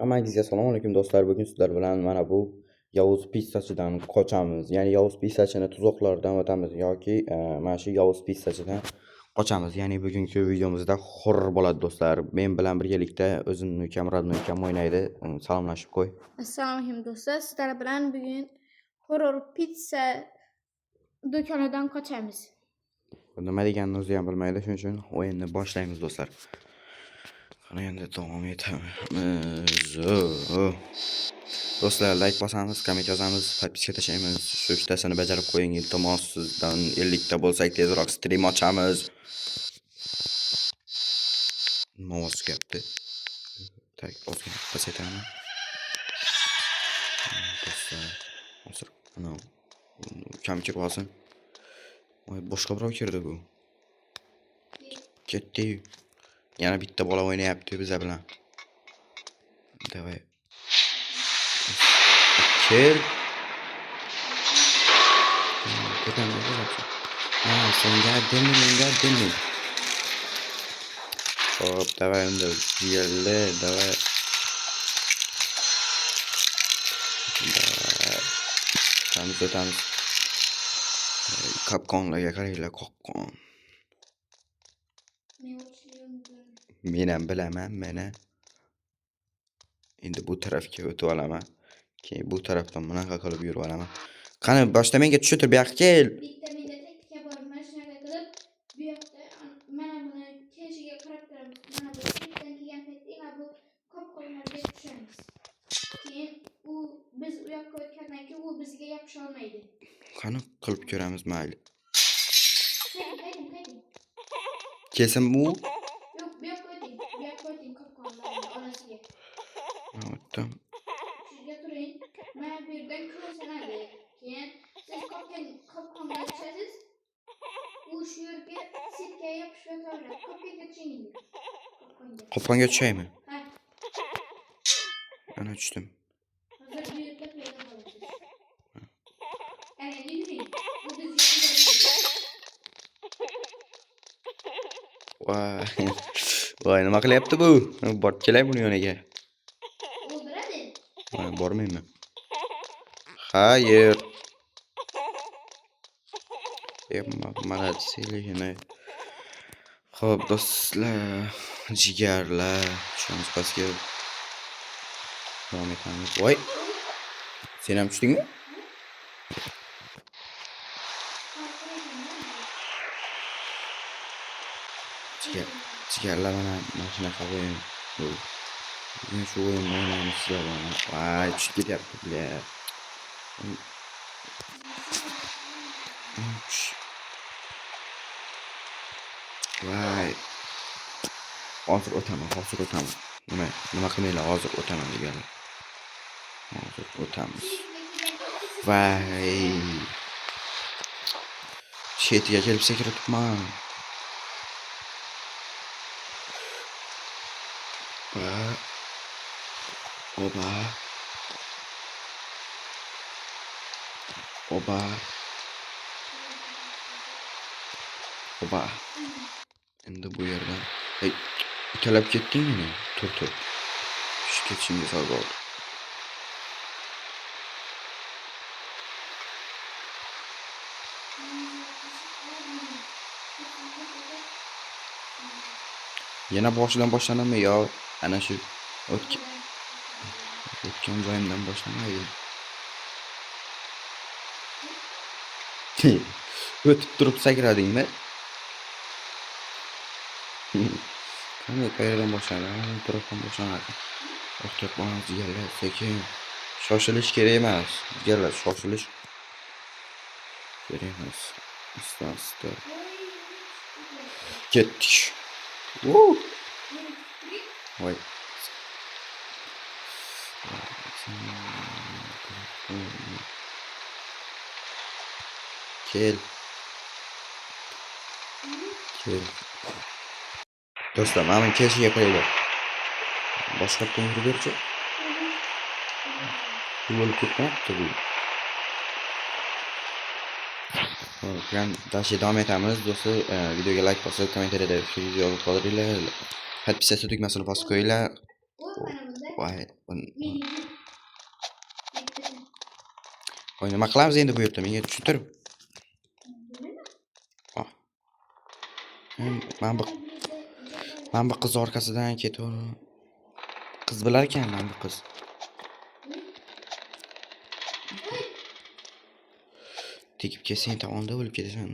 Hammangizga assalomu alaykum do'stlar. Bugun sizlar bilan mana bu Yovuz pissachidan qochamiz. Ya'ni Yovuz pissachini tuzoqlardan o'tamiz yoki mana shu Yovuz pissachidan qochamiz. Ya'ni bugungi videomizda horror bo'ladi do'stlar. Men bilan birgalikda o'zimni ukam, Radnoy ukam o'ynaydi. Salomlashib qo'y. Assalomu alaykum do'stlar. Sizlar bilan bugun horror pizza do'konidan qochamiz. Nima deganini o'zi ham bilmaydi, shuning uchun o'yinni boshlaymiz do'stlar. Qani endi davom etamiz. Do'stlar, like bosamiz, komment yozamiz, podpiska tashlaymiz. Shu ikkitasini bajarib qo'ying. Iltimos, sizdan 50 ta bo'lsak tezroq stream ochamiz. Mouse gapdi. Tak, ozgina pasaytiraman. Do'stlar, hozir ana kam kirib olsin. Voy, boshqa birov kirdi bu. Ketdi. Yana bitta bola o'ynayapti biz bilan. Davay. Kel. Ko'taman bo'ladi. Senga demi. Hop, davay unda yelle, davay. O'tamiz. Qopqonlarga qaranglar, qopqon. Men ham bilaman, mana. Endi bu tarafga o'tib olaman. Keyin bu tarafdan bunaqa qilib yurib olaman. Qani, boshda menga tushuntir, bu yoqqa kel. Bitta menda taktika bor, mana shunaqa qilib, bu yoqda mana buni kelishiga qarab turamiz. Mana bu ketdan kelgan paytda mana bu qopqonlarga tushamiz. Keyin biz u yoqqa o'tgandan keyin u bizga yopisha olmaydi. Qani qilib ko'ramiz, mayli. Qayting. Kelsin bu? Yo'q, bu yoqqa o'ting qopqonlar orasiga. O'tdim. Shunga turing. Mana bu yerdan kula sanadi. Keyin siz qopqonga tushasiz. U shu yerga setga yopishib yotaveradi. Qopqonga tushing. Qopqonga tushaymi? Ha. Ana tushdim. Hozir bu yerga paydo bo'lasiz. Ana yuring. Bu bizga Voy, nima qilyapti bu? Borib kelay buni yoniga. o'ldiradi. Voy, bormayman. Xayr. Mana seligini. Xo'p, do'stlar, jigarlar, tushamiz pastga. Davom etamiz. Voy. Sen ham tushdingmi? Jigarlar mana shunaqa o'yin. Men shu o'yinni o'ynaymiz sizlar bilan. Voy, tushib ketyapti bular. Voy. Hozir o'taman. Nima qilmaylar, hozir o'taman deganlar. Hozir o'tamiz. Voy. Chetiga kelib sekiribman. Oba. Endi bu yerdan. Hey, italab ketdingmi meni? Tur. Tushib ketishimga sabab bo'ldi. Yana boshidan boshlanadimi yo ana shu o'tgan joyimdan boshlamaydi. O'tib turib sakradingmi? Qani qayerdan boshlanadi? Turibdan boshlanadi. O'xtatib jigarlar, sekin. Shoshilish kerak emas. Jigarlar, shoshilish kerak emas. Asta. Ketdik. Voy. Kel. Do'stlar, mana keshiga qo'yinglar. Boshqa to'g'ri berchi. Bu bo'lib ketmoqda bu. Bilan davom etamiz do'stlar. Videoga like bosib, kommentariyada video qoldiringlar. Podpiska tugmasini bosib qo'yinglar. Voy. Mening bittasi. Voy, nima qilamiz endi bu yerda? Menga tushuntir. Oh. Men bu qiz orqasidan ketaman. Qiz bilar ekanman bu qiz. Tekib kelsang tomonda bo'lib ketasan.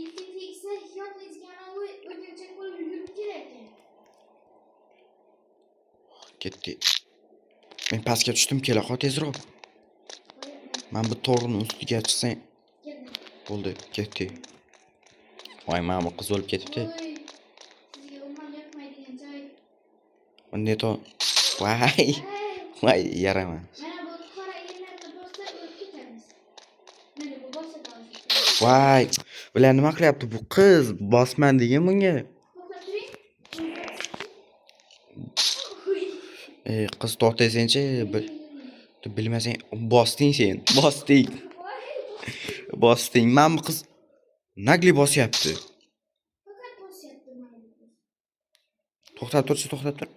Ikki teksa yotmaydigan o'rgimchak bo'lib yurib kelarkan. Ketdi. Men pastga tushdim, kela qol tezroq. Men bu to'g'rini ustiga chiqsam bo'ldi, ketdi. Voy, men bu qiz o'lib ketibdi. Sizga umuman yoqmaydigan joy. Bunday to. Voy. Voy, yaraman. Mana bu qora yerlarni bosib o'tib ketamiz. Mana bu bosib olamiz. Voy. Bular nima qilyapti bu qiz? Bosman degan bunga. Qiz to'xtasangchi, bilmasang bosding sen. Bosding. Bosding. Men bu qiz nagli bosyapti. Faqat bosyapti mana bu. To'xtab turchi, to'xtab tur.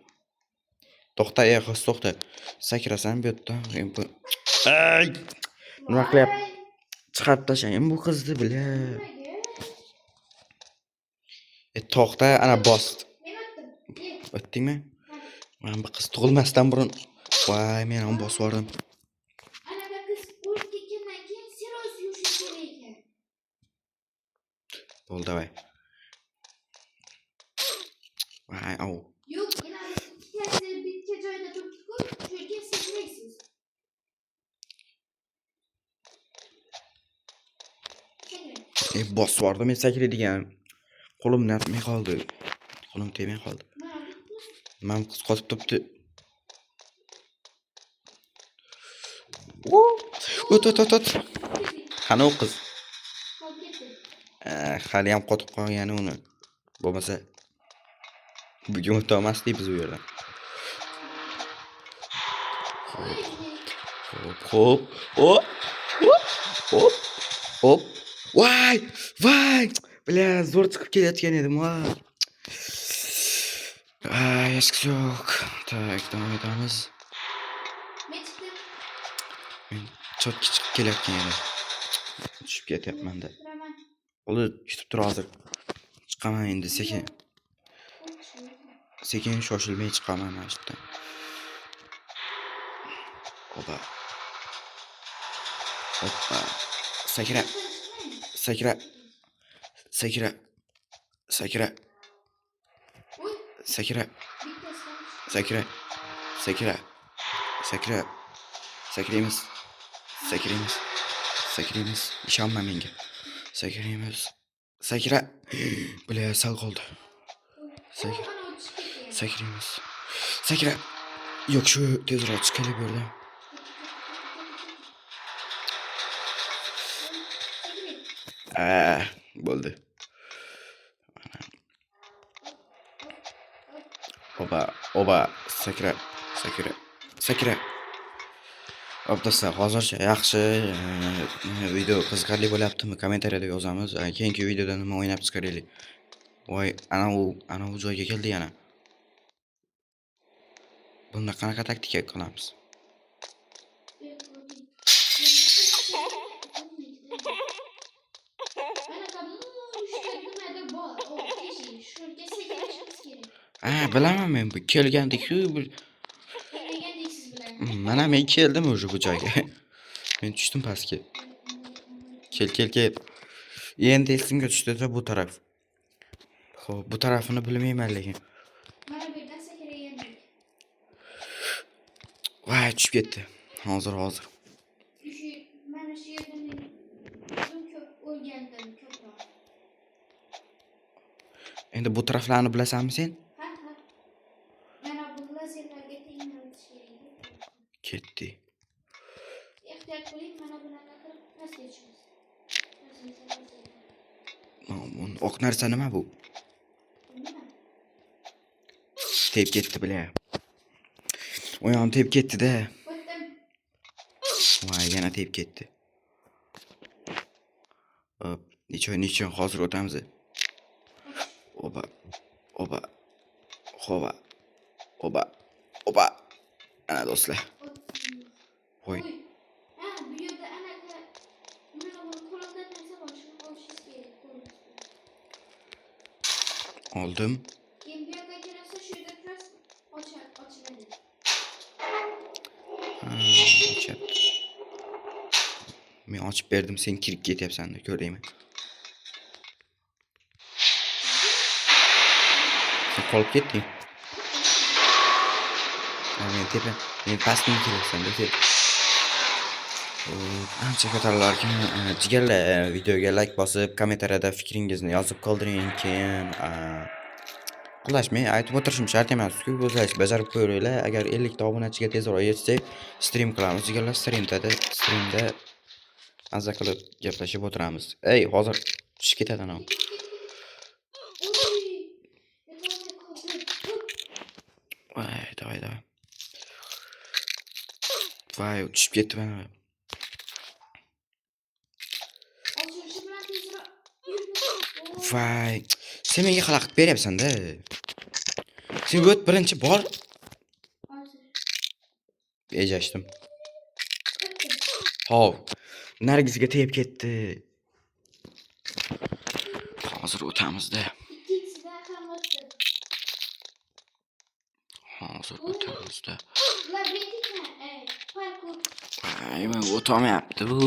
To'xta, qiz to'xta. Sakrasan bu yerdan. Ay! Nima qilyapti? Chiqarib tashlang bu qizni bile. To'xta, ana bosdi. Men o'tdim. O'tdingmi? Men bu qiz tug'ilmasdan burun. Voy, men ham bosib yubordim. Anaqa qiz o'lib ketgandan keyin seroz yurish kerak ekan. Bo'ldi, voy. Voy, au. Yo'q, ikkitasi bitta joyda turibdi-ku, shu yerga sakraysiz. Sakray. Bosib yubordim, men sakraydigan. Qo'limni yetmay qoldi. Qo'lim tegmay qoldi. Men qiz qotib turibdi. O't. Qani u qiz? Hali ham qotib qolgani uni. Bo'lmasa bugun o'tolmasdik biz bu yerdan. Hop. Voy! Bля, zo'r chiqib kelayotgan edim, voy. Hech yo'q. Tak, davom etamiz. Men chiqdim. Men chotki chiqib kelayotgan edim. Tushib ketyapman-da. Turaman. Uli kutib tur hozir. Chiqaman endi sekin. Sekin shoshilmay chiqaman mana shu yerdan. Hoppa. Sakra. Sakraymiz. İşonma menga. Sakra. Bля, sal qoldi. Sakra. Yo'q, shu tezroq chiqib berdi. Bo'ldi. Oba, sakra. Obdasta, hozircha yaxshi video qiziqarli bo'lyaptimi? Kommentariyada yozamiz. Keyingi videoda nima o'ynab chiqaraylik. Voy, ana u joyga keldi yana. Bunda qanaqa taktika qilamiz? Bilaman men bu kelgandik-ku. Mana men keldim o'sha bu joyga. Men tushdim pastga. Kel. Endi esimga tushdi bu taraf. Xo'p, bu tarafini bilmayman lekin. Mana bu yerdan sakragandik. Voy, tushib ketdi. Hozir. Mana shu yerda men ko'p o'lgandim ko'proq. Endi bu taraflarni bilasanmi sen? Ha. Mana bu lazerlarga tenglantish kerak. Ketdi. Ehtiyot qiling, mana bunaqa qilib pastga tushamiz. Oq narsa nima bu? Tep ketdi, bile. O yan tep ketdi-da. Voy, yana tep ketdi. Hop, nechun hozir o'tamiz. Oba. Ana do'stlar. Voy. Ha, bu yerda anaqa mana buni qo'limda narsa bor, shuni olishingiz kerak qo'lingiz bilan. Oldim. Keyin bu yoqqa kirasiz, shu yerda turasiz, ochiladi. Chat. Men ochib berdim, sen kirib ketyapsan deb ko'rdingmi? Sen qolib ketding. Men pastdan kelasan deb. Ancha ko'tarilarkan, jigarlar videoga like bosib, kommentariyada fikringizni yozib qoldiring. Keyin qulashmay aytib o'tirishim shart emas-ku, o'zingiz bajarib qo'yinglar. Agar 50 ta obunachiga tezroq yetsak, stream qilamiz. Jigarlar streamda mazza qilib gaplashib o'tiramiz. Ey, hozir tushib ketadi ana. Voy, davay. Voy, tushib ketdi mana. Voy, sen menga xalaqit beryapsan-da. Sen o't birinchi bor. Ejashdim. Hov, Nargizga tegib ketdi. Hozir o'tamiz-da. Hozir o'tamiz-da. Voy, men o'tolmayapti bu.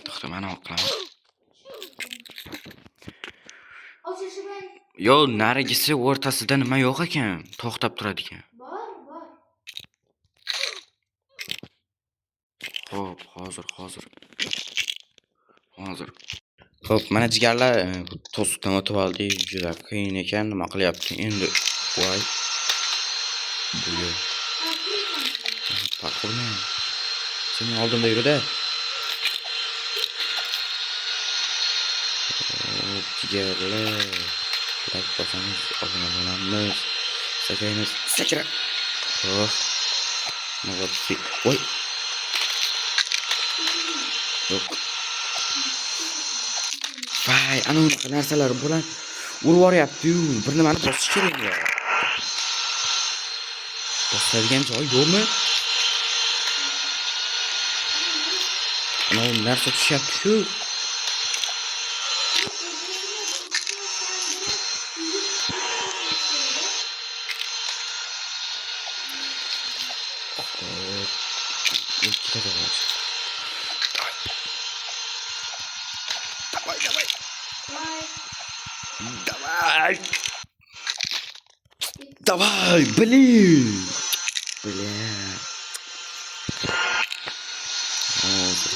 To'xta, mana o'qiraman. Yo, narigisi o'rtasida nima yo'q ekan? To'xtab turadi ekan. Bor. Xo'p, hozir. Xo'p, mana jigarlar to'siqdan o'tib oldik. Juda qiyin ekan, nima qilyapti endi? Voy. Bu parkurmi? Sen oldimda yurida. Jigarlar. Like bosamiz, obuna bo'lamiz. Sakra. Xo'p. Молодцы. Voy. Yo'q. Voy, ana unaqa narsalar bilan urib yuboryapti-yu. Bir nimani bosish kerak ya. Bosadigan joy yo'qmi? Ana u narsa tushyapti-ku. Давай, блин. Hozir.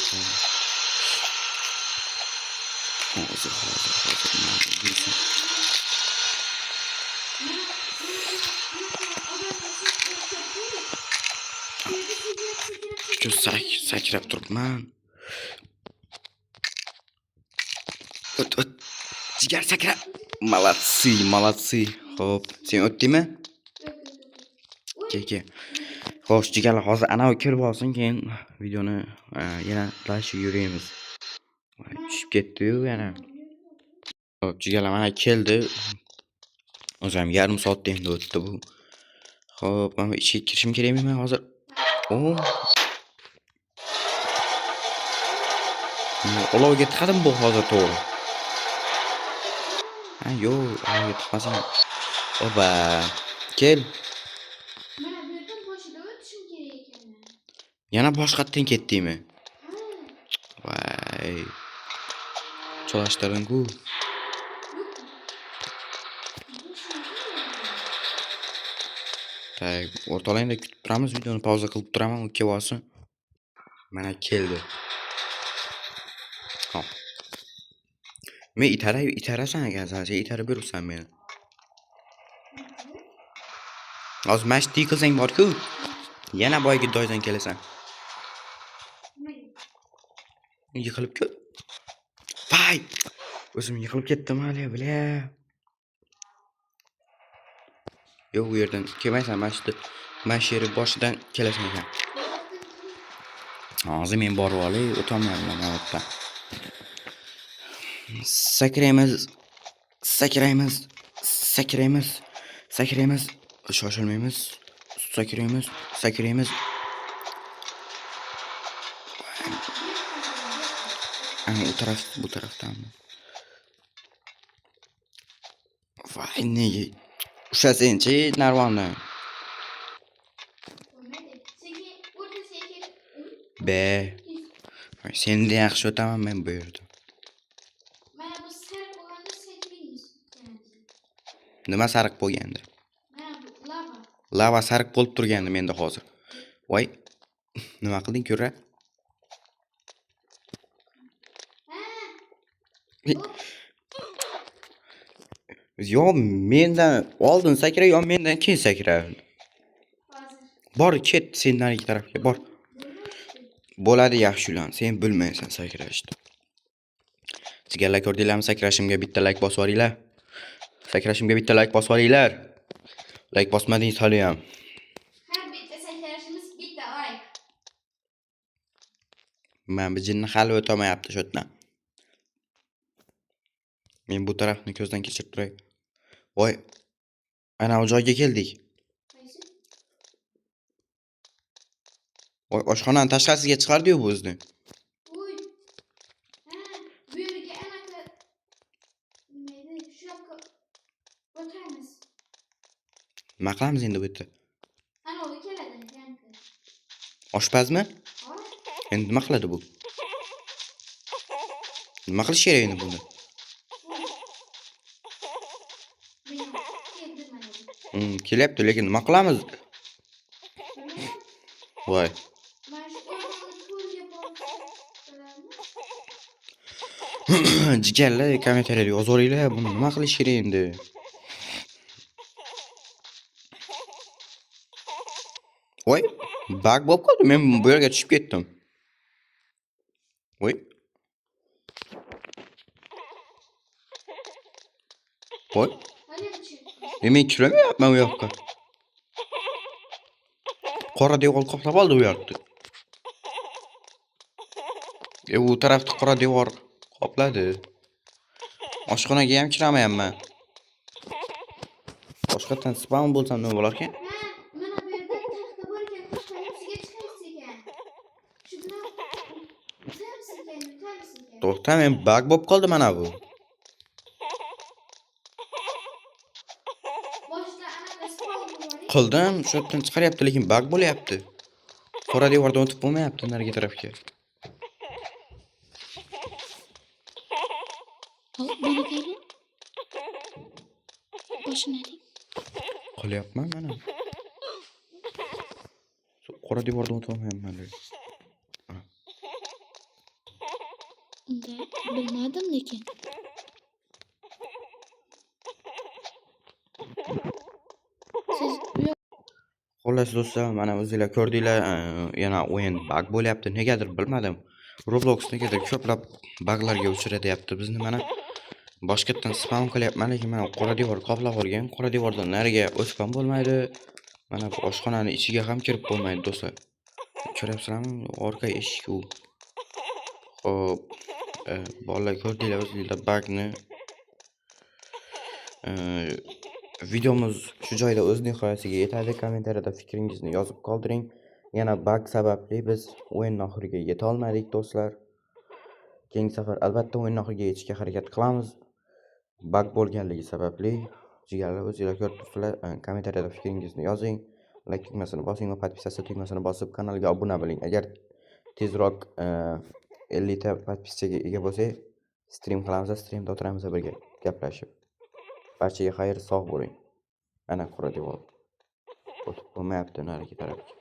Şu sakrab turibman. O't. Jigar sakra. Молодцы. Xo'p, sen o'tdingmi? Ke. Xo'sh, jigarlar hozir anavi kirib olsin, keyin videoni yana lash yuramiz. Tushib ketdi-yu yana. Xo'p, jigarlar mana keldi. O'zim yarim soatda endi o'tdi bu. Xo'p, men ichga kirishim kerakmi men hozir? Olovga tiqadim bu hozir to'g'ri. Ha, yo'q, olovga tiqmasin. Oba, kel. Mana bu yerdan boshida o'tishim kerak ekan. Yana boshqatdan ketdingmi? Voy. Cholashtirding-ku. Tak, o'rtalayda kutib turamiz, videoni pauza qilib turaman, u kelib olsin. Mana keldi. Hop. Men itarasan ekan, sadece itarib berursan meni. Hozir mashti qilsang bor-ku. Yana boyga doydan kelasan. Yiqilib ko'r. Vay! O'zim yiqilib ketdim hali, bile. Yo'q, u yerdan kelmaysan, mana shu yeri boshidan kelasan ekan. Hozir men borib olay, o'tolmayman mana yerdan. Sakraymiz. Shoshilmaymiz. Sakraymiz, sakraymiz. Ana u taraf, bu tarafdanmi? Voy, nega? Ushasenchi, narvonni. Bo'lmaydi. Sekin, o'ta sekin. Be. Senda yaxshi o'taman men bu yerda. Mana bu sariq bo'lganda sekinmiz. Nima sariq bo'lganda? Mana bu lava. Lava sariq bo'lib turgandi menda hozir. Voy. Nima qilding, ko'ra? Yo mendan oldin sakra, yo mendan keyin sakra. Hozir. Bor, ket sen narigi tarafga, bor. Bo'ladi yaxshi ulan, sen bilmaysan sakrashni. Sizlar ko'rdinglarmi, sakrashimga bitta like bosib yuboringlar. Sakrashimga bitta like bosib yuboringlar. Like bosmadingiz hali ham. Har bitta sakrashimiz bitta like. Men bu jinni hali o'tamayapti shu yerdan. Men bu tarafni ko'zdan kechirib turay. Voy. Ana bu joyga keldik. Qaysi? Voy, oshxonaning tashqarisiga chiqardi-yu bu bizni. Uy. Bu yerga anaqa nima shu yoqqa o'tamiz. Nima qilamiz endi bu yerda? Ana u keladi, yangi. Oshpazmi? Hop. Endi nima qiladi bu? Nima qilish kerak endi buni? Kelyapti, lekin nima qilamiz? Voy. Jigarlar, kommentariyada yozaveringlar, buni nima qilish kerak endi? Voy, bug bo'lib qoldi. Men bu yerga tushib ketdim. Voy. Voy. Men kiramayapman bu yoqqa. Qora devor qoplab oldi bu yoqni. Bu tarafni qora devor qopladi. Oshxonaga ham kiramayapman. Boshqatdan spam bo'lsam nima bo'lar ekan? Mana bu yerda taxta bor ekan, taxtasiga chiqasiz ekan. Shu bilan o'tamiz ekan. To'xta, men bug bo'lib qoldi mana bu. Boshda anaqa spam bor. Qildim, shu yerdan chiqaryapti, lekin bug bo'lyapti. Qora devordan o'tib bo'lmayapti narigi tarafga. Mana qara. Boshini ayting. Qilyapman mana. Qora devordan o'tib olmayapman. Unda bilmadim lekin. Siz Xullas do'stlar, mana o'zingizlar ko'rdinglar, yana o'yin bug bo'lyapti. Negadir bilmadim. Roblox negadir ko'plab buglarga uchratyapti. Bizni mana boshqatdan spam qilyapman, lekin mana qora devor qoplab olgan. Qora devordan nariga o'tib ham bo'lmaydi. Mana bu oshxonaning ichiga ham kirib bo'lmaydi do'stlar. Ko'ryapsizlarmi? Orqa eshik u. Xo'p, bolalar ko'rdinglar o'zingizlar bugni. Videomiz shu joyda o'z nihoyasiga yetadi. Kommentariyada fikringizni yozib qoldiring. Yana bug sababli biz o'yin oxiriga yeta olmadik do'stlar. Keyingi safar albatta o'yin oxiriga yetishga harakat qilamiz. Bug bo'lganligi sababli jigarlar o'zingizlar ko'rib turibsizlar. Kommentariyada fikringizni yozing. Like tugmasini bosing va podpisatsiya tugmasini bosib kanalga obuna bo'ling. Agar tezroq 50 ta podpisaga ega bo'lsak, stream qilamiz, streamda o'tiramiz birga gaplashib. Barchaga xayr, sog' bo'ling. Ana qora devor. O'tib bo'lmayapti narigi tarafga.